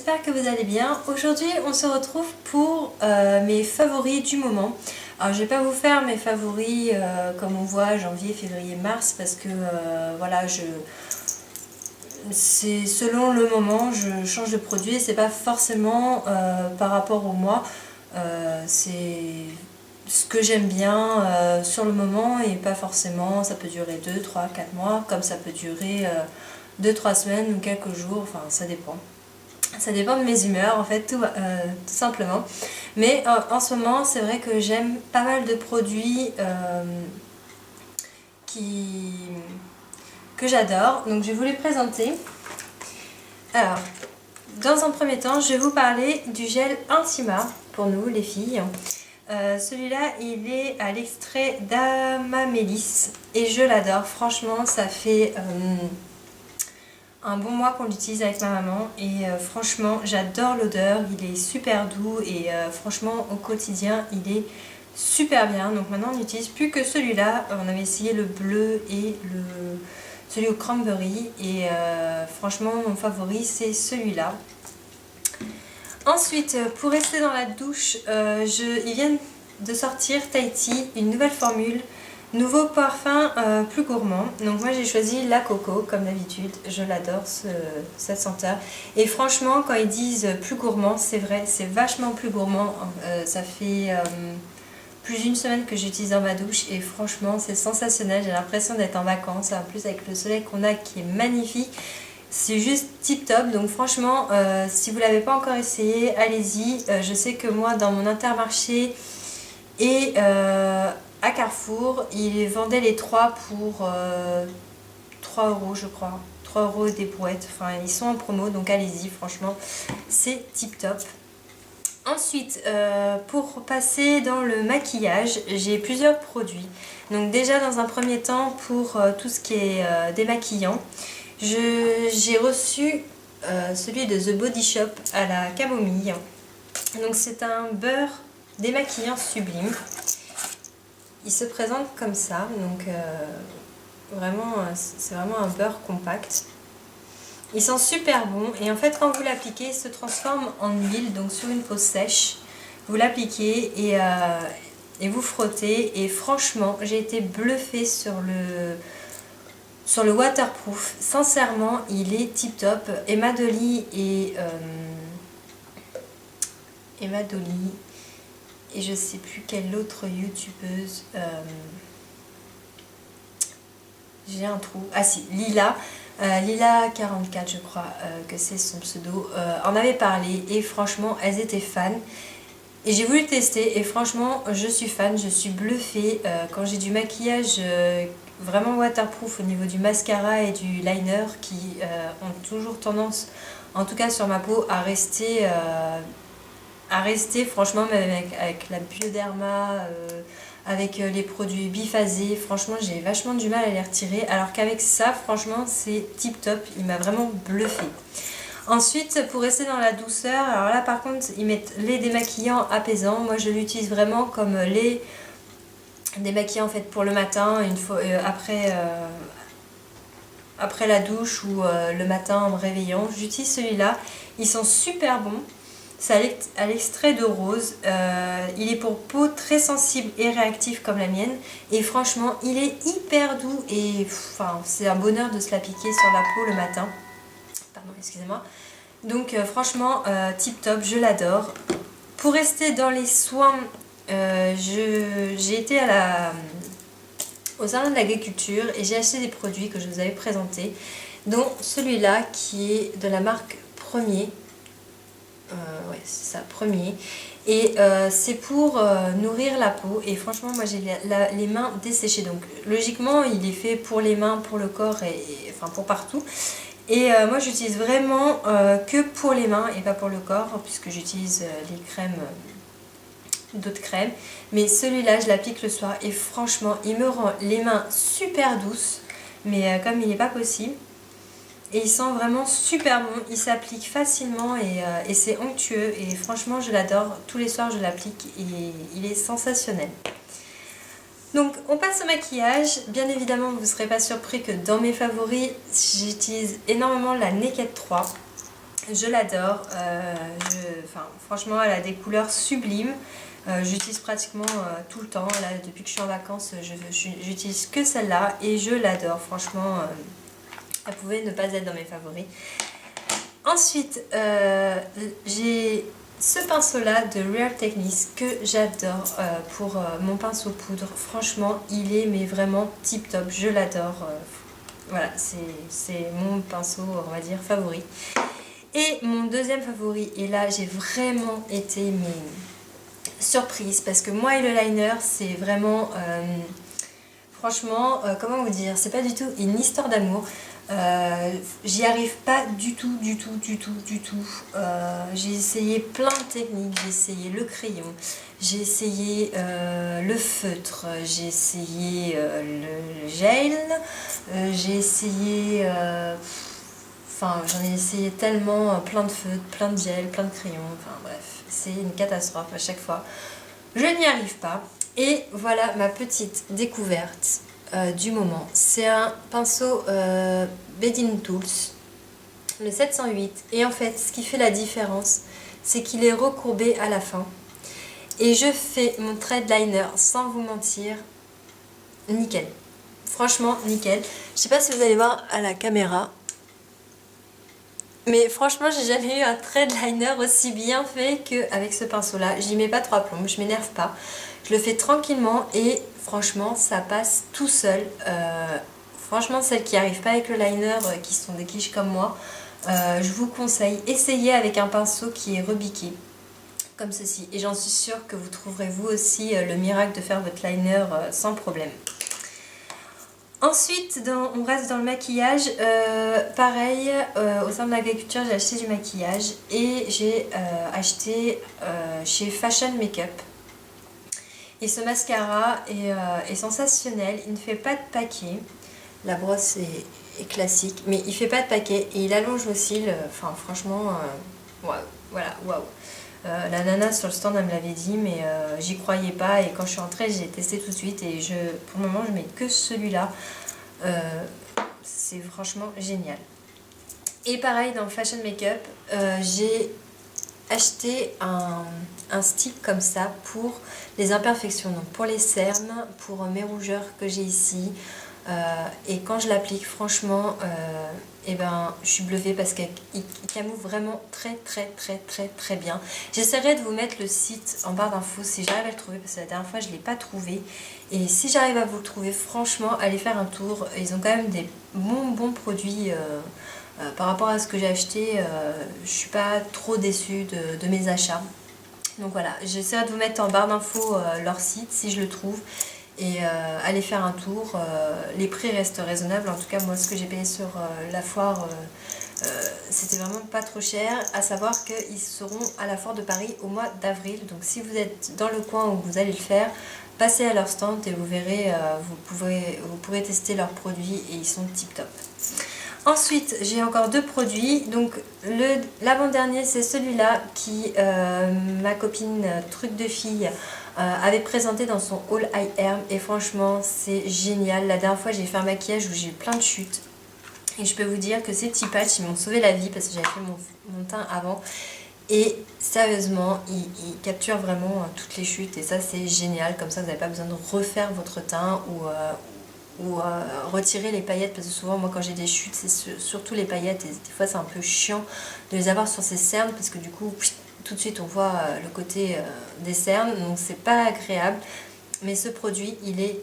j'espère que vous allez bien. Aujourd'hui on se retrouve pour mes favoris du moment. Alors je vais pas vous faire mes favoris comme on voit janvier, février, mars parce que voilà, c'est selon le moment, je change de produit et c'est pas forcément par rapport au mois. C'est ce que j'aime bien sur le moment et pas forcément, ça peut durer 2, 3, 4 mois comme ça peut durer 2-3 semaines ou quelques jours, enfin ça dépend. Ça dépend de mes humeurs en fait, tout simplement. Mais en ce moment, c'est vrai que j'aime pas mal de produits que j'adore. Donc je vais vous les présenter. Alors, dans un premier temps, je vais vous parler du gel Intima pour nous les filles. Celui-là, il est à l'extrait d'Amamélis et je l'adore. Franchement, ça fait un bon mois qu'on l'utilise avec ma maman et franchement j'adore l'odeur, il est super doux et franchement au quotidien il est super bien. Donc maintenant on n'utilise plus que celui-là, on avait essayé le bleu et celui au cranberry et franchement mon favori c'est celui-là. Ensuite pour rester dans la douche, ils viennent de sortir Tahiti, une nouvelle formule. Nouveau parfum plus gourmand, donc moi j'ai choisi la coco comme d'habitude, je l'adore cette senteur et franchement quand ils disent plus gourmand c'est vrai, c'est vachement plus gourmand, ça fait plus d'une semaine que j'utilise dans ma douche et franchement c'est sensationnel, j'ai l'impression d'être en vacances, en plus avec le soleil qu'on a qui est magnifique, c'est juste tip top. Donc franchement si vous ne l'avez pas encore essayé, allez-y. Je sais que moi dans mon Intermarché et à Carrefour, ils vendaient les 3 pour 3 € je crois. 3 € des brouettes. Enfin, ils sont en promo, donc allez-y, franchement, c'est tip top. Ensuite, pour passer dans le maquillage, j'ai plusieurs produits. Donc déjà, dans un premier temps, pour tout ce qui est démaquillant, j'ai reçu celui de The Body Shop à la camomille. Donc c'est un beurre démaquillant sublime. Il se présente comme ça, donc vraiment c'est vraiment un beurre compact. Il sent super bon et en fait quand vous l'appliquez il se transforme en huile, donc sur une peau sèche. Vous l'appliquez et vous frottez et franchement j'ai été bluffée sur le waterproof. Sincèrement il est tip top. Emma Dolly et je sais plus quelle autre youtubeuse, j'ai un trou, ah si, Lila44 je crois que c'est son pseudo, en avait parlé et franchement elles étaient fans et j'ai voulu tester et franchement je suis fan, je suis bluffée quand j'ai du maquillage vraiment waterproof au niveau du mascara et du liner qui ont toujours tendance, en tout cas sur ma peau, à rester franchement, même avec la Bioderma, avec les produits biphasés, franchement j'ai vachement du mal à les retirer, alors qu'avec ça franchement c'est tip top, il m'a vraiment bluffé. Ensuite pour rester dans la douceur, alors là par contre ils mettent les démaquillants apaisants, moi je l'utilise vraiment comme les démaquillants en fait pour le matin, une fois après la douche ou le matin en me réveillant, j'utilise celui-là, ils sont super bons. C'est à l'extrait de rose, il est pour peau très sensible et réactive comme la mienne et franchement il est hyper doux et enfin, c'est un bonheur de se l'appliquer sur la peau le matin. Pardon, excusez-moi. Donc franchement tip top, je l'adore. Pour rester dans les soins, j'ai été au salon de l'agriculture et j'ai acheté des produits que je vous avais présentés, dont celui-là qui est de la marque Premier. Ouais, c'est ça, Premier. Et c'est pour nourrir la peau. Et franchement, moi j'ai les mains desséchées. Donc logiquement, il est fait pour les mains, pour le corps et enfin pour partout. Et moi j'utilise vraiment que pour les mains et pas pour le corps, puisque j'utilise les crèmes, d'autres crèmes. Mais celui-là, je l'applique le soir et franchement, il me rend les mains super douces. Mais comme il n'est pas possible. Et il sent vraiment super bon, il s'applique facilement et c'est onctueux et franchement je l'adore, tous les soirs je l'applique et il est sensationnel. Donc on passe au maquillage, bien évidemment vous ne serez pas surpris que dans mes favoris j'utilise énormément la Naked 3. Je l'adore, franchement elle a des couleurs sublimes. J'utilise pratiquement tout le temps. Là, depuis que je suis en vacances, j'utilise que celle-là et je l'adore. Franchement, elle pouvait ne pas être dans mes favoris. Ensuite, j'ai ce pinceau-là de Real Techniques que j'adore pour mon pinceau poudre. Franchement, il est mais vraiment tip top. Je l'adore. Voilà, c'est mon pinceau, on va dire, favori. Et mon deuxième favori, et là j'ai vraiment été surprise parce que moi et le liner c'est vraiment franchement comment vous dire, c'est pas du tout une histoire d'amour. J'y arrive pas du tout. J'ai essayé plein de techniques, j'ai essayé le crayon, j'ai essayé le feutre, j'ai essayé le gel, j'ai essayé enfin j'en ai essayé tellement, plein de feutres, plein de gel, plein de crayons, enfin bref, c'est une catastrophe à chaque fois. Je n'y arrive pas. Et voilà ma petite découverte du moment. C'est un pinceau Bedding Tools, le 708. Et en fait, ce qui fait la différence, c'est qu'il est recourbé à la fin. Et je fais mon thread liner, sans vous mentir, nickel. Franchement, nickel. Je sais pas si vous allez voir à la caméra, mais franchement, j'ai jamais eu un thread liner aussi bien fait qu'avec ce pinceau-là. J'y mets pas trois plombes, je m'énerve pas. Je le fais tranquillement et franchement, ça passe tout seul. Franchement, celles qui n'arrivent pas avec le liner, qui sont des quiches comme moi, je vous conseille, essayez avec un pinceau qui est rebiqué, comme ceci. Et j'en suis sûre que vous trouverez vous aussi le miracle de faire votre liner sans problème. Ensuite, on reste dans le maquillage. Pareil, au sein de l'agriculture, j'ai acheté du maquillage et j'ai acheté chez Fashion Makeup. Et ce mascara est sensationnel, il ne fait pas de paquet. La brosse est classique, mais il fait pas de paquet et il allonge vos cils. Enfin, franchement, waouh, voilà, waouh. La nana sur le stand elle me l'avait dit, mais j'y croyais pas. Et quand je suis rentrée, j'ai testé tout de suite. Et pour le moment, je mets que celui-là. C'est franchement génial. Et pareil, dans Fashion Makeup, j'ai acheté un stick comme ça pour les imperfections, donc pour les cernes, pour mes rougeurs que j'ai ici. Et quand je l'applique, franchement, eh ben, je suis bluffée parce qu'il camoufle vraiment très bien. J'essaierai de vous mettre le site en barre d'infos si j'arrive à le trouver, parce que la dernière fois je ne l'ai pas trouvé. Et si j'arrive à vous le trouver, franchement, allez faire un tour. Ils ont quand même des bons produits. Par rapport à ce que j'ai acheté, je suis pas trop déçue de mes achats. Donc voilà, j'essaierai de vous mettre en barre d'infos leur site si je le trouve. Et allez faire un tour. Les prix restent raisonnables. En tout cas, moi, ce que j'ai payé sur la foire, c'était vraiment pas trop cher. À savoir qu'ils seront à la foire de Paris au mois d'avril. Donc si vous êtes dans le coin où vous allez le faire, passez à leur stand et vous verrez, vous pourrez tester leurs produits et ils sont tip top. Ensuite, j'ai encore deux produits. Donc l'avant-dernier, c'est celui-là qui ma copine Truc de Fille avait présenté dans son haul Eye Herm. Et franchement, c'est génial. La dernière fois, j'ai fait un maquillage où j'ai eu plein de chutes. Et je peux vous dire que ces petits patchs, ils m'ont sauvé la vie parce que j'avais fait mon teint avant. Et sérieusement, ils capturent vraiment toutes les chutes. Et ça, c'est génial. Comme ça, vous n'avez pas besoin de refaire votre teint ou retirer les paillettes, parce que souvent moi quand j'ai des chutes c'est surtout les paillettes et des fois c'est un peu chiant de les avoir sur ces cernes parce que du coup tout de suite on voit le côté des cernes, donc c'est pas agréable. Mais ce produit il est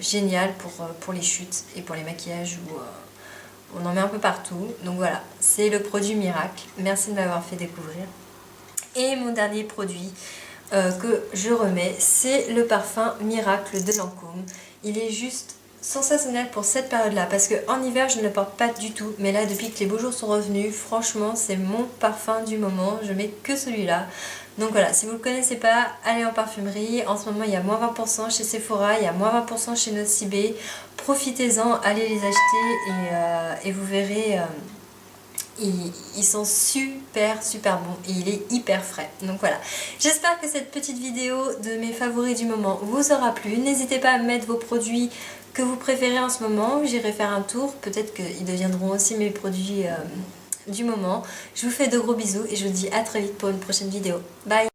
génial pour les chutes et pour les maquillages où on en met un peu partout. Donc voilà, c'est le produit miracle. Merci de m'avoir fait découvrir. Et mon dernier produit que je remets, c'est le parfum Miracle de Lancôme. Il est juste sensationnel pour cette période là parce qu'en hiver je ne le porte pas du tout, mais là depuis que les beaux jours sont revenus, franchement c'est mon parfum du moment, je mets que celui-là. Donc voilà, si vous ne le connaissez pas, allez en parfumerie. En ce moment il y a moins 20% chez Sephora, il y a moins 20% chez Nocibé, profitez-en, allez les acheter et vous verrez, ils sont super bons et il est hyper frais. Donc voilà, j'espère que cette petite vidéo de mes favoris du moment vous aura plu. N'hésitez pas à mettre vos produits que vous préférez en ce moment. J'irai faire un tour, peut-être qu'ils deviendront aussi mes produits du moment. Je vous fais de gros bisous et je vous dis à très vite pour une prochaine vidéo. Bye!